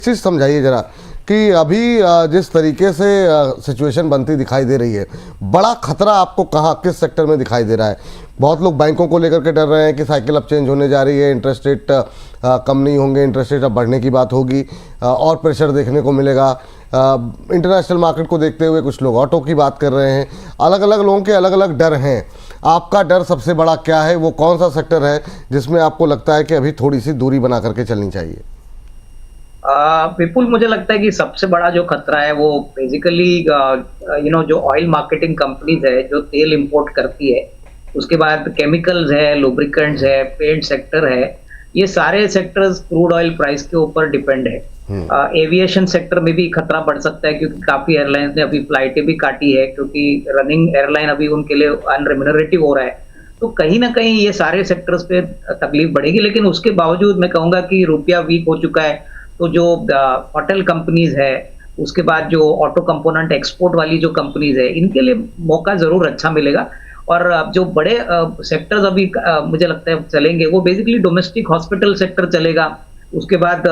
चीज़ समझाइए जरा कि अभी जिस तरीके से सिचुएशन बनती दिखाई दे रही है, बड़ा खतरा आपको कहाँ किस सेक्टर में दिखाई दे रहा है? बहुत लोग बैंकों को लेकर के डर रहे हैं कि साइकिल अब चेंज होने जा रही है, इंटरेस्ट रेट कम नहीं होंगे, इंटरेस्ट रेट अब बढ़ने की बात होगी और प्रेशर देखने को मिलेगा। इंटरनेशनल मार्केट को देखते हुए कुछ लोग ऑटो की बात कर रहे हैं। अलग अलग लोगों के अलग अलग डर हैं। आपका डर सबसे बड़ा क्या है? वो कौन सा सेक्टर है जिसमें आपको लगता है कि अभी थोड़ी सी दूरी बना करके चलनी चाहिए? विपुल, मुझे लगता है कि सबसे बड़ा जो खतरा है वो बेसिकली जो ऑयल मार्केटिंग कंपनीज है, जो तेल इंपोर्ट करती है, उसके बाद केमिकल्स है, लुब्रिकेंट्स है, पेंट सेक्टर है, ये सारे सेक्टर्स क्रूड ऑयल प्राइस के ऊपर डिपेंड है। एविएशन सेक्टर में भी खतरा बढ़ सकता है क्योंकि काफी एयरलाइंस ने अभी फ्लाइटें भी काटी है क्योंकि रनिंग एयरलाइन अभी उनके लिए अनरेम्यूनरेटिव हो रहा है। तो कहीं ना कहीं ये सारे सेक्टर्स पे तकलीफ बढ़ेगी, लेकिन उसके बावजूद मैं कहूंगा कि रुपया वीक हो चुका है, तो जो होटल कंपनीज है, उसके बाद जो ऑटो कंपोनेंट एक्सपोर्ट वाली जो कंपनीज है, इनके लिए मौका जरूर अच्छा मिलेगा। और जो बड़े सेक्टर्स अभी मुझे लगता है चलेंगे वो बेसिकली डोमेस्टिक हॉस्पिटल सेक्टर चलेगा, उसके बाद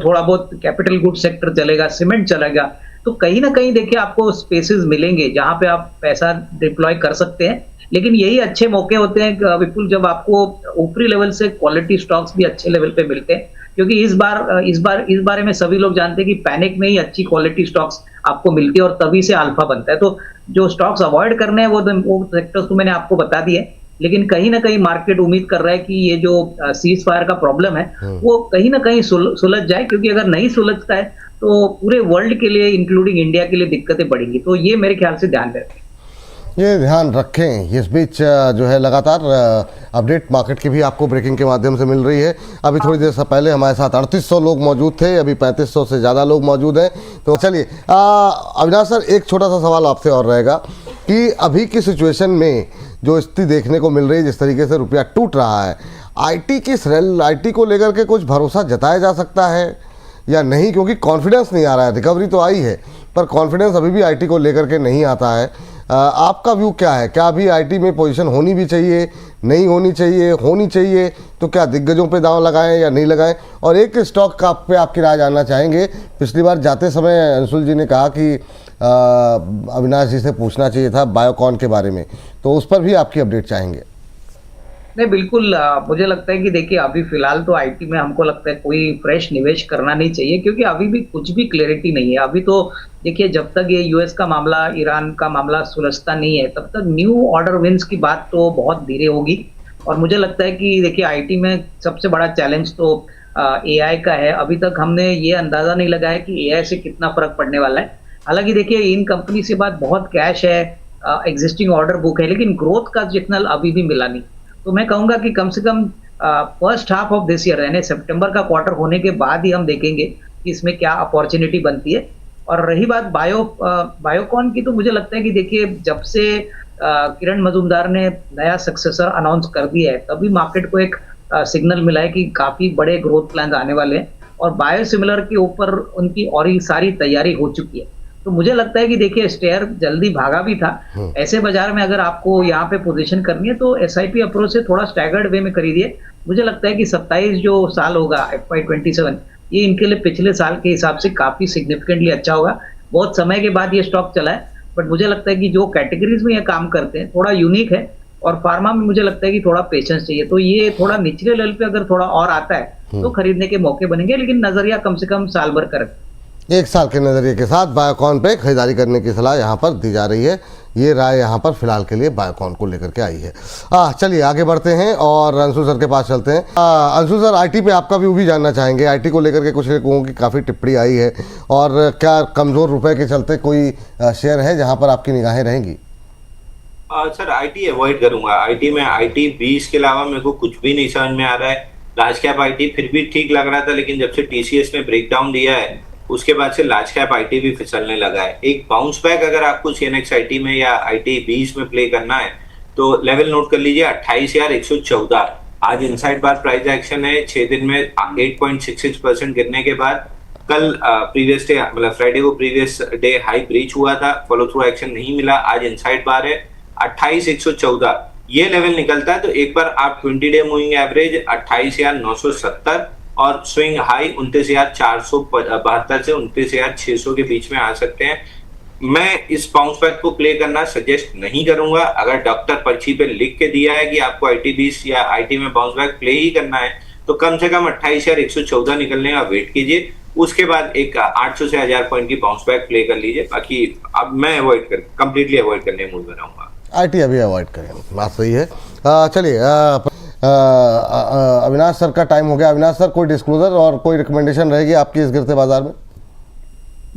थोड़ा बहुत कैपिटल गुड सेक्टर चलेगा, सीमेंट चलेगा। तो कहीं ना कहीं देखिए आपको स्पेसेस मिलेंगे जहां पे आप पैसा डिप्लॉय कर सकते हैं। लेकिन यही अच्छे मौके होते हैं विपुल, जब आपको ऊपरी लेवल से क्वालिटी स्टॉक्स भी अच्छे लेवल पे मिलते हैं, क्योंकि इस बारे में सभी लोग जानते हैं कि पैनिक में ही अच्छी क्वालिटी स्टॉक्स आपको मिलती है और तभी से अल्फा बनता है। तो जो स्टॉक्स अवॉइड करने हैं वो सेक्टर्स तो मैंने आपको बता दिए, लेकिन कहीं ना कहीं मार्केट उम्मीद कर रहा है कि ये जो सीज फायर का प्रॉब्लम है वो कहीं ना कहीं सुलझ जाए, क्योंकि अगर नहीं सुलझता है तो पूरे वर्ल्ड के लिए इंक्लूडिंग इंडिया के लिए दिक्कतें बढ़ेंगी। तो ये मेरे ख्याल से ध्यान रखें। ये ध्यान रखें। इस बीच जो है लगातार अपडेट मार्केट की भी आपको ब्रेकिंग के माध्यम से मिल रही है। अभी थोड़ी देर से पहले हमारे साथ 3800 लोग मौजूद थे, अभी 3500 से ज़्यादा लोग मौजूद हैं। तो चलिए अविनाश सर, एक छोटा सा सवाल आपसे और रहेगा कि अभी की सिचुएशन में जो स्थिति देखने को मिल रही है, जिस तरीके से रुपया टूट रहा है, आईटी को लेकर के कुछ भरोसा जताया जा सकता है या नहीं? क्योंकि कॉन्फिडेंस नहीं आ रहा है। रिकवरी तो आई है पर कॉन्फिडेंस अभी भी आईटी को लेकर के नहीं आता है। आपका व्यू क्या है? क्या अभी आईटी में पोजीशन होनी भी चाहिए, नहीं होनी चाहिए? होनी चाहिए तो क्या दिग्गजों पे दांव लगाएं या नहीं लगाएं? और एक स्टॉक का पे आपकी राय जानना चाहेंगे। पिछली बार जाते समय अंशुल जी ने कहा कि अविनाश जी से पूछना चाहिए था बायोकॉन के बारे में, तो उस पर भी आपकी अपडेट चाहेंगे। नहीं, बिल्कुल। मुझे लगता है कि देखिए अभी फिलहाल तो आईटी में हमको लगता है कोई फ्रेश निवेश करना नहीं चाहिए, क्योंकि अभी भी कुछ भी क्लैरिटी नहीं है। अभी तो देखिए जब तक ये यूएस का मामला, ईरान का मामला सुलझता नहीं है, तब तक न्यू ऑर्डर विंस की बात तो बहुत धीरे होगी। और मुझे लगता है कि देखिए आईटी में सबसे बड़ा चैलेंज तो एआई का है। अभी तक हमने ये अंदाजा नहीं लगाया कि एआई से कितना फर्क पड़ने वाला है। हालांकि देखिए इन कंपनी से बाद बहुत कैश है, एग्जिस्टिंग ऑर्डर बुक है, लेकिन ग्रोथ का सिग्नल अभी भी मिला नहीं। तो मैं कहूंगा कि कम से come first half of this year, यानी सितंबर का क्वार्टर होने के बाद ही हम देखेंगे कि इसमें क्या अपॉर्चुनिटी बनती है। और रही बात बायोकॉन की, तो मुझे लगता है कि देखिए जब से किरण मजूमदार ने नया सक्सेसर अनाउंस कर दिया है, तभी मार्केट को एक सिग्नल मिला है कि काफी बड़े ग्रोथ प्लान आने वाले हैं और बायोसिमिलर के ऊपर उनकी और ही सारी तैयारी हो चुकी है। तो मुझे लगता है कि देखिए शेयर जल्दी भागा भी था। ऐसे बाजार में अगर आपको यहाँ पे पोजीशन करनी है तो एसआईपी अप्रोच से थोड़ा स्टैगर्ड वे में खरीदिए। मुझे लगता है कि 27 जो साल होगा FY27, ये इनके लिए पिछले साल के हिसाब से काफी सिग्निफिकेंटली अच्छा होगा। बहुत समय के बाद ये स्टॉक चला है, बट मुझे लगता है कि जो कैटेगरीज में ये काम करते हैं थोड़ा यूनिक है, और फार्मा में मुझे लगता है कि थोड़ा पेशेंस चाहिए। तो ये थोड़ा निचले लेवल पे अगर थोड़ा और आता है तो खरीदने के मौके बनेंगे, लेकिन नजरिया कम से कम साल भर का रखें। एक साल के नज़रिए के साथ बायोकॉन पे खरीदारी करने की सलाह यहाँ पर दी जा रही है। ये राय यहाँ पर फिलहाल के लिए बायोकॉन को लेकर के आई है। चलिए आगे बढ़ते हैं और अंशु सर के पास चलते हैं। अंशु सर, आईटी पे आपका व्यू भी जानना चाहेंगे। आईटी को लेकर के कुछ लोगों की काफ़ी टिप्पणी आई है, और क्या कमज़ोर रुपए के चलते कोई शेयर है जहाँ पर आपकी निगाहें रहेंगी? सर, आईटी अवॉइड करूंगा। आईटी में आईटी 20 के अलावा मेरे को कुछ भी नहीं समझ में आ रहा है। लार्ज कैप आईटी फिर भी ठीक लग रहा था, लेकिन जब से टीसीएस ने ब्रेकडाउन दिया है उसके बाद से लार्ज कैप आईटी भी फिसलने लगा है। एक बाउंस बैक अगर आपको सीएनएक्स आईटी में या आईटी 20 में प्ले करना है तो लेवल नोट कर लीजिए 28,114। आज इनसाइड बार प्राइस एक्शन है 6 दिन में 8.66% गिरने के बाद। कल प्रीवियस डे मतलब फ्राइडे को प्रीवियस डे हाई ब्रीच हुआ था, फॉलो थ्रू एक्शन नहीं मिला। आज इनसाइड बार है 28,114। ये लेवल निकलता है तो एक बार आप 20 डे मूविंग एवरेज 28,970 और स्विंग हाई 29,472 से 29,600 के बीच में आ सकते हैं। मैं इस बाउंस बैक को प्ले करना सजेस्ट नहीं करूंगा। अगर डॉक्टर पर्ची पे लिख के दिया है कि आपको IT20 या IT में बाउंस बैक प्ले ही करना है तो कम से कम 28,114 निकलने का वेट कीजिए, उसके बाद एक 800 से 1000 पॉइंट की बाउंस बैक प्ले कर लीजिए। बाकी अब मैं कंप्लीटली अवॉइड करने मूड में रहूंगा। IT अभी अवॉइड करें, बात सही है। चलिए अविनाश सर का टाइम हो गया। अविनाश सर, कोई डिस्क्लोजर और कोई रिकमेंडेशन रहेगी आपकी इस गिरते बाजार में?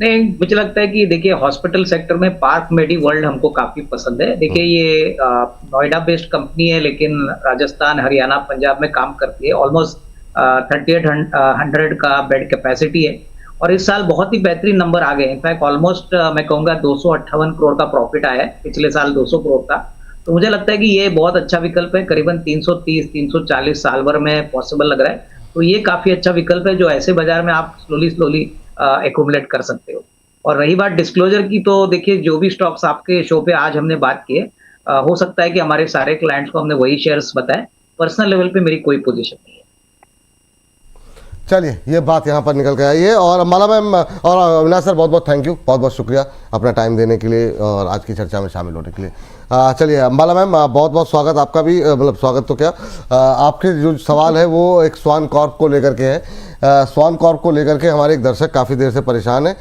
नहीं, मुझे लगता है कि देखिए हॉस्पिटल सेक्टर में पार्क मेडी वर्ल्ड हमको काफी पसंद है। देखिए ये नोएडा बेस्ड कंपनी है, लेकिन राजस्थान, हरियाणा, पंजाब में काम करती है। ऑलमोस्ट 3800 का बेड कैपेसिटी है और इस साल बहुत ही बेहतरीन नंबर आ गए। इनफैक्ट ऑलमोस्ट मैं कहूँगा 258 करोड़ का प्रॉफिट आया है, पिछले साल 200 करोड़ का। तो मुझे लगता है कि ये बहुत अच्छा विकल्प है। करीबन 330-340 साल भर में पॉसिबल लग रहा है। तो ये काफी अच्छा विकल्प है जो ऐसे बाजार में आप स्लोली एक्यूमुलेट कर सकते हो। और रही बात डिस्क्लोजर की, तो देखिए जो भी स्टॉक्स आपके शो पे आज हमने बात की है, हो सकता है कि हमारे सारे क्लाइंट्स को हमने वही शेयर्स बताए। पर्सनल लेवल पे मेरी कोई पोजीशन नहीं है। चलिए, ये बात यहाँ पर निकल के आई है। और अंबाला मैम और अविनाश सर, बहुत बहुत थैंक यू, बहुत बहुत शुक्रिया अपना टाइम देने के लिए और आज की चर्चा में शामिल होने के लिए। चलिए अंबाला मैम, बहुत बहुत स्वागत आपका भी, मतलब स्वागत तो क्या, आपके जो सवाल है वो एक स्वान कॉर्प को लेकर के है। स्वान कॉर्प को लेकर के हमारे एक दर्शक काफ़ी देर से परेशान है।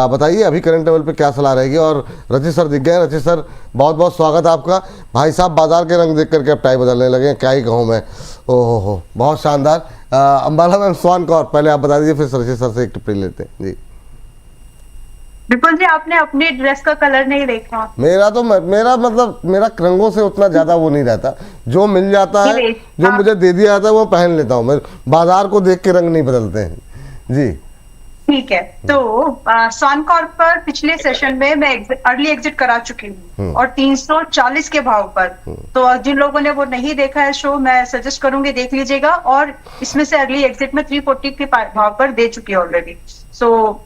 बताइए अभी करंट लेवल पे क्या सलाह रहेगी। और रचित सर दिख गए। रचित सर, बहुत बहुत स्वागत आपका। भाई साहब बाजार के रंग देख करके अब टाई बदलने लगे, क्या ही कहूँ मैं। ओहो हो, बहुत शानदार। अंबाला मैम, स्वान कॉर्प पहले आप बता दीजिए, फिर रचित सर से एक टिप्पणी लेते हैं जी। विपुल जी, आपने अपनी ड्रेस का कलर नहीं देखा। मेरा मतलब मेरा रंगों से उतना ज्यादा वो नहीं रहता। जो मिल जाता है, जो मुझे दे दिया जाता है वो पहन लेता हूँ मैं। बाजार को देख के रंग नहीं बदलते हैं जी। ठीक है, तो स्वान कॉर्प पर पिछले सेशन में मैं अर्ली एग्जिट करा चुकी हूँ और 340 के भाव पर। तो जिन लोगों ने वो नहीं देखा है शो, मैं सजेस्ट करूंगी देख लीजिएगा। और इसमें से अर्ली एग्जिट में 340 के भाव पर दे चुकी है ऑलरेडी। सो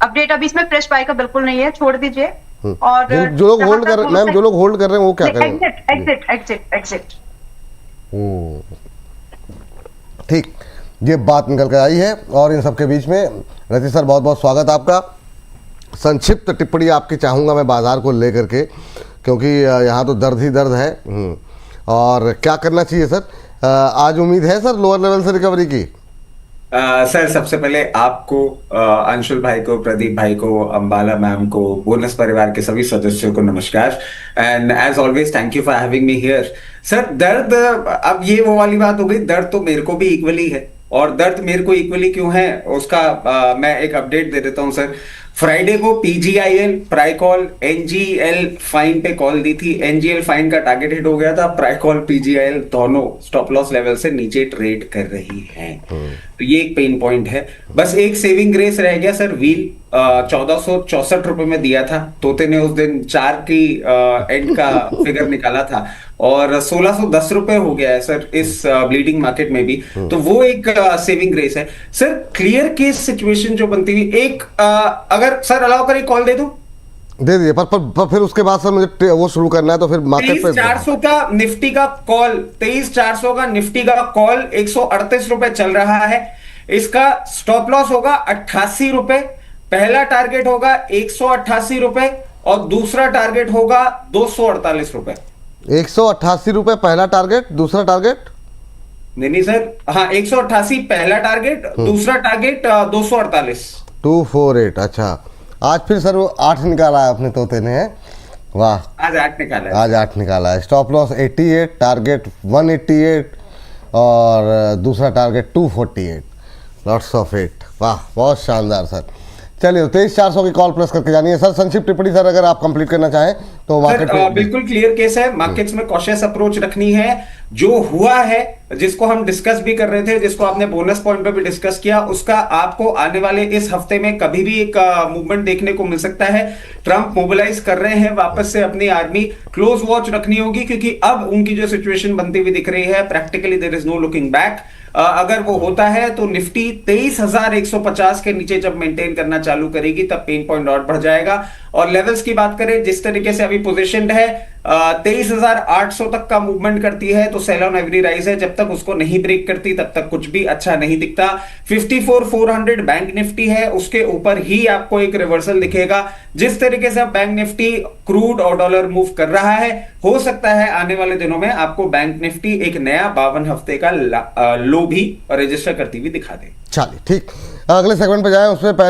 अपडेट अभी इसमें फ्रेश बाय का बिल्कुल नहीं है, छोड़ दीजिए। और जो लोग होल्ड कर मैम, जो लोग होल्ड कर रहे हैं वो क्या करें? एग्जिट। ठीक, ये बात निकल कर आई है। और इन सबके बीच में रचित सर, बहुत बहुत स्वागत आपका। संक्षिप्त टिप्पणी आपकी चाहूँगा मैं बाजार को लेकर के, क्योंकि यहाँ तो दर्द ही दर्द है। और क्या करना चाहिए सर? आज उम्मीद है सर लोअर लेवल से रिकवरी की? सर, सबसे पहले आपको, अंशुल भाई को, प्रदीप भाई को, अंबाला मैम को, बोनस परिवार के सभी सदस्यों को नमस्कार। And as always thank you for having me here. Sir, दर्द, अब ये वो वाली बात हो गई, दर्द तो मेरे को भी इक्वली है। और दर्द मेरे को इक्वली क्यों है उसका मैं एक अपडेट दे देता हूं सर। फ्राइडे को PGIL, प्राइकॉल, NGL फाइन पे कॉल दी थी। NGL फाइन का टारगेट हिट हो गया था। प्राइकॉल, PGIL दोनों स्टॉप लॉस लेवल से नीचे ट्रेड कर रही हैं। तो ये एक पेन पॉइंट है। बस एक सेविंग ग्रेस रह गया सर। व्हील 1464 रुपए में दिया था। तोते ने उस दिन 4 की एंड का फिगर निकाला था और 1610 रुपए हो गया है सर इस ब्लीडिंग मार्केट में भी। तो वो एक सेविंग ग्रेस है सर। क्लियर केस सिचुएशन जो बनती हुई एक अगर सर अलाउ करें कॉल दे दूं? दे दीजिए, पर फिर उसके बाद सर मुझे वो शुरू करना है, तो फिर मार्केट पे 23,400 का निफ्टी का कॉल, 23,400 का निफ्टी का कॉल 138 रुपए चल रहा है। इसका स्टॉप लॉस होगा 88 रुपए। पहला टारगेट होगा 188 रुपए और दूसरा टारगेट होगा 248 रुपए। 188 रुपए पहला टारगेट, दूसरा टारगेट? नहीं सर, हाँ 188 पहला टारगेट, दूसरा टारगेट 248। 248, अच्छा। आज फिर सर वो 8 निकाला है अपने तोते ने, वाह। आज 8 निकाला है। आज 8 निकाला है। स्टॉप लॉस 88, टारगेट 188 और दूसरा टारगेट 248। लॉट्स ऑफ 8, वाह, बहुत शानदार सर। चलिए 23,400 की कॉल प्रेस करके जानिए सर। संक्षिप्त टिप्पणी सर अगर आप कंप्लीट करना चाहें तो मार्केट बिल्कुल क्लियर केस है। मार्केट्स में कॉशियस अप्रोच रखनी है। जो हुआ है, जिसको हम डिस्कस भी कर रहे थे, जिसको आपने बोनस पॉइंट पे भी डिस्कस किया, उसका आपको आने वाले इस हफ्ते में कभी भी एक मूवमेंट देखने को मिल सकता है। ट्रंप मोबिलाइज कर रहे हैं वापस से अपनी आर्मी। क्लोज वॉच रखनी होगी क्योंकि अब उनकी जो सिचुएशन बनती हुई दिख रही है, practically there is no looking back. अगर वो होता है तो निफ्टी 23,150 के नीचे जब मेंटेन करना चालू करेगी तब पेन पॉइंट और बढ़ जाएगा। और लेवल्स की बात करें, जिस तरीके से अभी पोजीशनड है, 23,800 तक का मूवमेंट करती है तो सेल ऑन एवरी राइज है, जब तक उसको नहीं ब्रेक करती तब तक कुछ भी अच्छा नहीं दिखता। 54,400 बैंक निफ्टी है, उसके ऊपर ही आपको एक रिवर्सल दिखेगा। जिस तरीके से बैंक निफ्टी क्रूड और डॉलर मूव कर रहा है, हो सकता है आने वाले दिनों में आपको बैंक निफ्टी एक नया 52 हफ्ते का लो भी रजिस्टर करती हुई दिखा दे। चलिए ठीक, अगले सेगमेंट पे जाएं उससे पहले